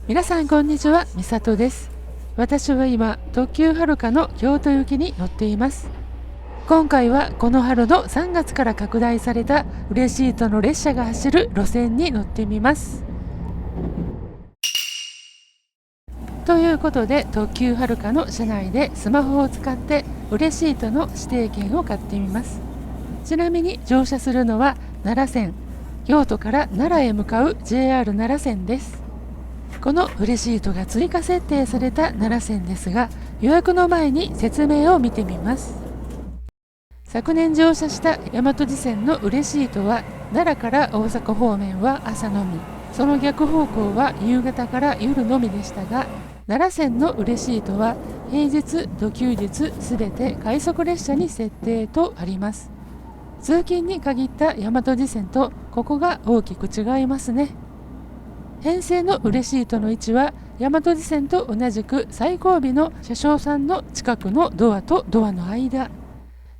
皆さんこんにちは、みさとです。私は今特急はるかの京都行きに乗っています。今回はこの春の3月から拡大されたウレシートの列車が走る路線に乗ってみます。ということで特急はるかの車内でスマホを使ってウレシートの指定券を買ってみます。ちなみに乗車するのは奈良線、京都から奈良へ向かう JR 奈良線です。このウレシートが追加設定された奈良線ですが、予約の前に説明を見てみます。昨年乗車した大和路線のウレシートは奈良から大阪方面は朝のみ、その逆方向は夕方から夜のみでしたが、奈良線のウレシートは平日と休日すべて快速列車に設定とあります。通勤に限った大和路線とここが大きく違いますね。編成のウレシートの位置は大和路線と同じく最後尾の車掌さんの近くのドアとドアの間。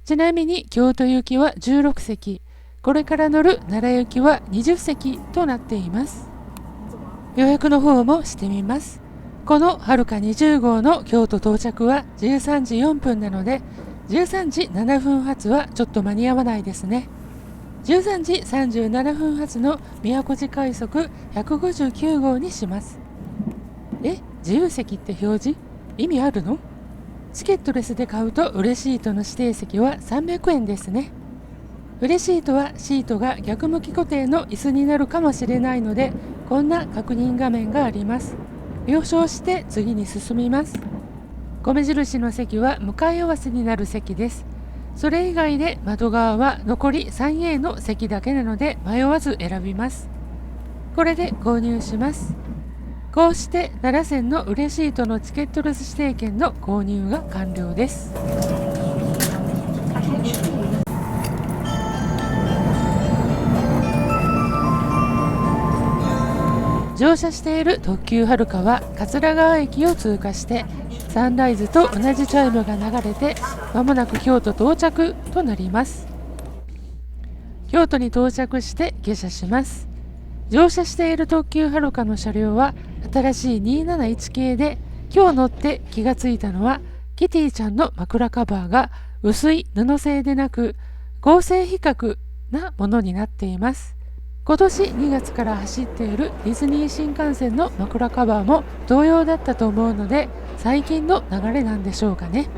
ちなみに京都行きは16席、これから乗る奈良行きは20席となっています。予約の方もしてみます。このはるか20号の京都到着は13時4分なので、13時7分発はちょっと間に合わないですね。13時37分発の宮古路快速159号にします。自由席って表示意味あるの？チケットレスで買うとウレシートの指定席は300円ですね。ウレシートはシートが逆向き固定の椅子になるかもしれないので、こんな確認画面があります。了承して次に進みます。米印の席は向かい合わせになる席です。それ以外で窓側は残り 3A の席だけなので迷わず選びます。これで購入します。こうして奈良線のウレシートのチケットレス指定券の購入が完了です。乗車している特急はるかは桂川駅を通過してサンライズと同じチャイムが流れて、まもなく京都到着となります。京都に到着して下車します。乗車している特急はるかの車両は新しい271系で、今日乗って気がついたのはキティちゃんの枕カバーが薄い布製でなく合成皮革なものになっています。今年2月から走っているディズニー新幹線の枕カバーも同様だったと思うので、最近の流れなんでしょうかね。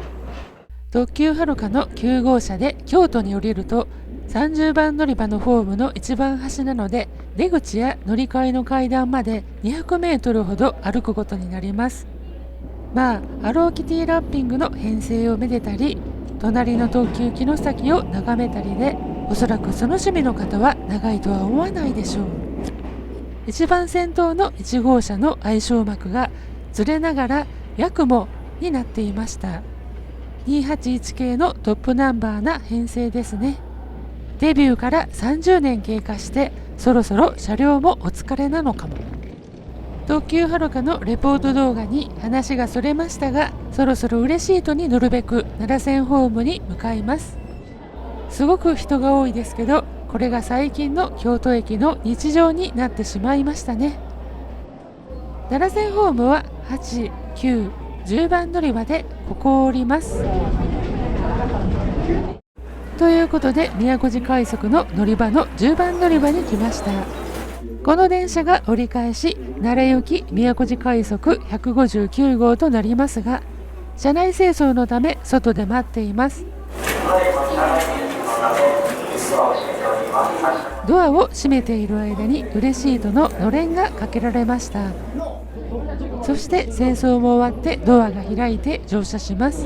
特急はるかの9号車で京都に降りると30番乗り場のホームの一番端なので、出口や乗り換えの階段まで200メートルほど歩くことになります。ハローキティラッピングの編成をめでたり、隣の特急城崎を眺めたりで、おそらくその趣味の方は長いとは思わないでしょう。一番先頭の1号車の愛称幕がずれながらヤクモになっていました。281系のトップナンバーな編成ですね。デビューから30年経過して、そろそろ車両もお疲れなのかも。特急はるかのレポート動画に話がそれましたが、そろそろウレシートに乗るべく奈良線ホームに向かいます。すごく人が多いですけど、これが最近の京都駅の日常になってしまいましたね。奈良線ホームは8、9、10番乗り場でここを降ります。ということで宮古路快速の乗り場の10番乗り場に来ました。この電車が折り返し奈良行き宮古路快速159号となりますが、車内清掃のため外で待っています。ドアを閉めている間にウレシートののれんがかけられました。そして清掃も終わってドアが開いて乗車します。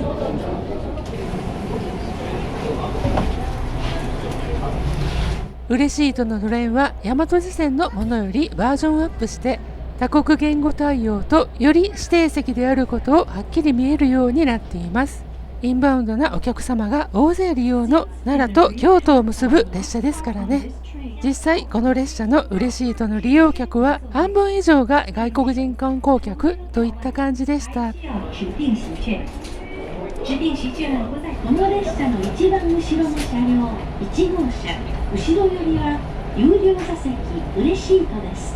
ウレシートののれんは大和路線のものよりバージョンアップして多国言語対応とより指定席であることをはっきり見えるようになっています。インバウンドなお客様が大勢利用の奈良と京都を結ぶ列車ですからね。実際この列車のウレシートの利用客は半分以上が外国人観光客といった感じでした。指定席券はこの列車の一番後ろの車両1号車、後ろ寄りは有料座席ウレシートです。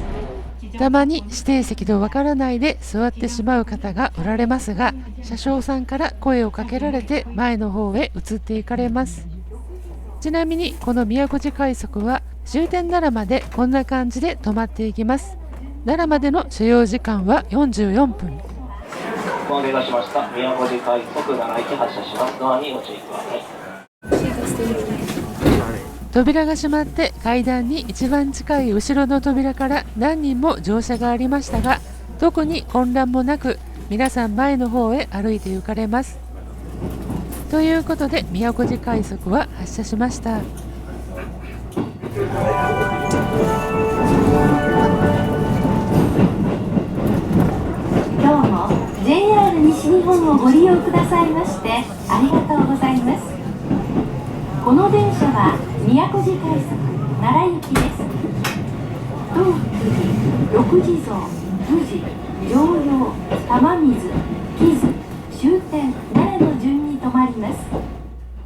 たまに指定席とわからないで座ってしまう方がおられますが、車掌さんから声をかけられて前の方へ移っていかれます。ちなみにこの宮古寺快速は終点奈良までこんな感じで止まっていきます。奈良までの所要時間は44分。お願いしました。宮古寺快速奈良行き発車します。ドアにご注意ください。扉が閉まって階段に一番近い後ろの扉から何人も乗車がありましたが、特に混乱もなく皆さん前の方へ歩いて行かれます。ということで宮古寺快速は発車しました。今日も JR 西日本をご利用くださいましてありがとうございます。この電車は宮古寺快速奈良行きです。東福寺、六地蔵、宇治、常陽、玉水、木津、終点奈良の順に止まります。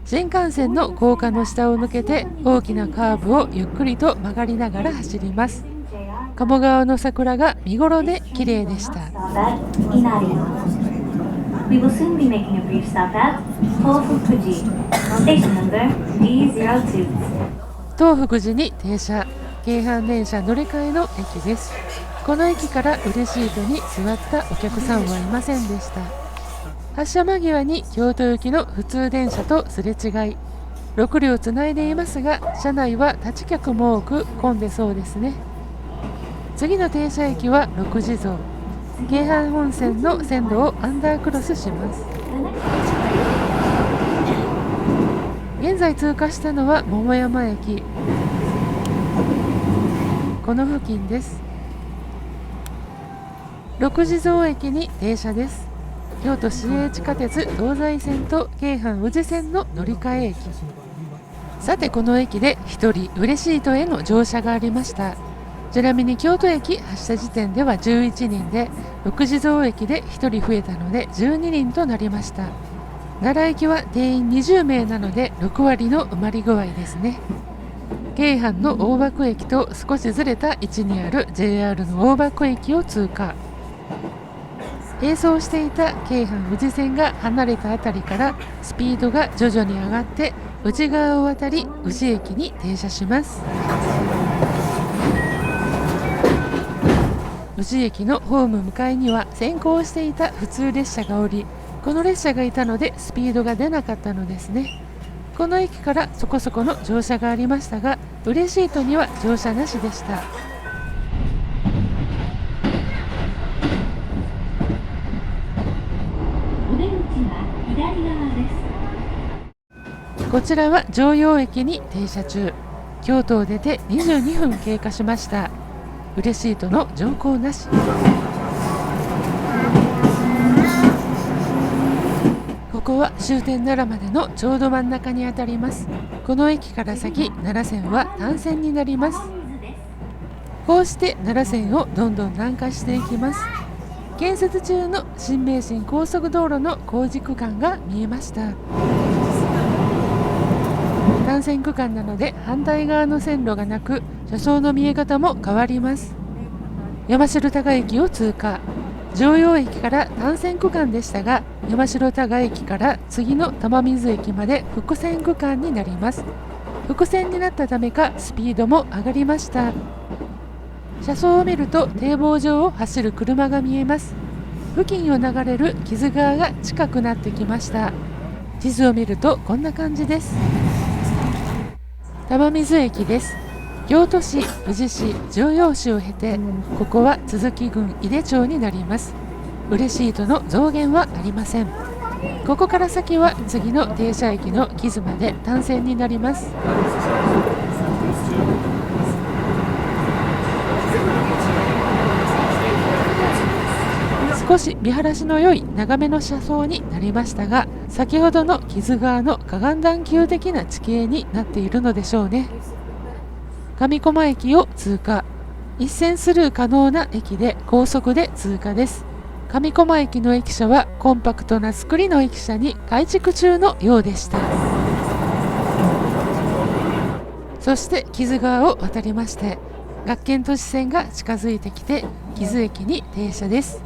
新幹線の高架の下を抜けて大きなカーブをゆっくりと曲がりながら走ります。鴨川の桜が見頃で綺麗でした。We will soon be making a brief stop at 東福寺 Station number D02。 東福寺に停車、京阪電車乗り換えの駅です。この駅から嬉しいとに座ったお客さんはいませんでした。発車間際に京都行きの普通電車とすれ違い、6両つないでいますが、車内は立ち客も多く混んでそうですね。次の停車駅は六地蔵。京阪本線の線路をアンダークロスします。現在通過したのは桃山駅。この付近です。六地蔵駅に停車です。京都市営地下鉄東西線と京阪宇治線の乗り換え駅。さてこの駅で一人嬉しいとへの乗車がありました。ちなみに京都駅発車時点では11人で、六地蔵駅で1人増えたので12人となりました。奈良駅は定員20名なので6割の埋まり具合ですね。京阪の大場駅と少しずれた位置にある JR の大場駅を通過。並走していた京阪宇治線が離れたあたりからスピードが徐々に上がって宇治川を渡り宇治駅に停車します。宇治駅のホーム向かいには先行していた普通列車がおり、この列車がいたのでスピードが出なかったのですね。この駅からそこそこの乗車がありましたが、嬉しいとには乗車なしでした。お出口は左側です。こちらは常陽駅に停車中。京都を出て22分経過しました。嬉しいとの乗降なし。ここは終点奈良までのちょうど真ん中にあたります。この駅から先奈良線は単線になります。こうして奈良線をどんどん南下していきます。建設中の新名神高速道路の工事区間が見えました。単線区間なので反対側の線路がなく、車窓の見え方も変わります。山城高駅を通過。常陽駅から単線区間でしたが、山城高駅から次の玉水駅まで複線区間になります。複線になったためかスピードも上がりました。車窓を見ると堤防上を走る車が見えます。付近を流れる木津川が近くなってきました。地図を見るとこんな感じです。玉水駅です。京都市、宇治市、常陽市を経て、ここは都筑郡井手町になります。嬉しいとの増減はありません。ここから先は次の停車駅の木津まで単線になります。少し見晴らしの良い長めの車窓になりましたが、先ほどの木津川の河岸段丘的な地形になっているのでしょうね。上駒駅を通過。一線スルー可能な駅で高速で通過です。上駒駅の駅舎はコンパクトな作りの駅舎に改築中のようでした。そして木津川を渡りまして、学研都市線が近づいてきて木津駅に停車です。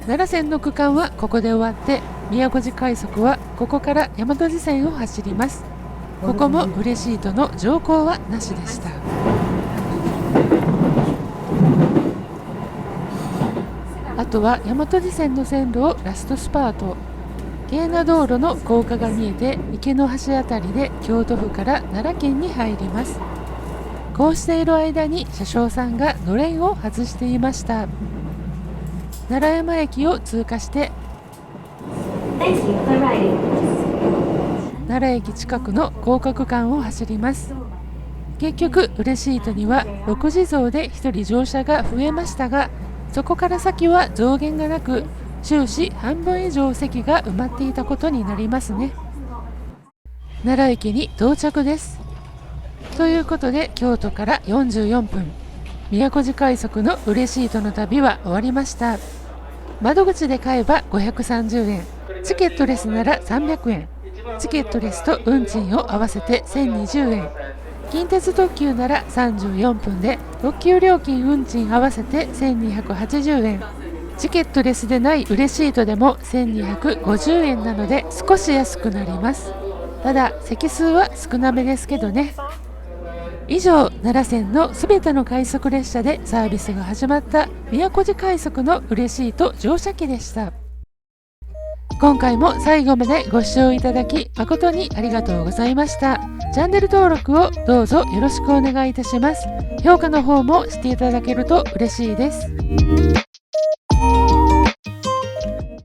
奈良線の区間はここで終わって、宮古寺快速はここから大和路線を走ります。ここも嬉しいとの乗降はなしでした。あとは大和路線の線路をラストスパート。京奈道路の高架が見えて、池の橋あたりで京都府から奈良県に入ります。こうしている間に車掌さんがのれんを外していました。奈良山駅を通過して奈良駅近くの高架区間を走ります。結局ウレシートには6地蔵で1人乗車が増えましたが、そこから先は増減がなく、終始半分以上席が埋まっていたことになりますね。奈良駅に到着です。ということで京都から44分、宮古寺快速のウレシートの旅は終わりました。窓口で買えば530円、チケットレスなら300円、チケットレスと運賃を合わせて1020円、近鉄特急なら34分で特急料金運賃合わせて1280円、チケットレスでないウレシートでも1250円なので少し安くなります。ただ席数は少なめですけどね。以上、奈良線のすべての快速列車でサービスが始まった宮古寺快速のウレシート乗車機でした。今回も最後までご視聴いただき誠にありがとうございました。チャンネル登録をどうぞよろしくお願いいたします。評価の方もしていただけると嬉しいです。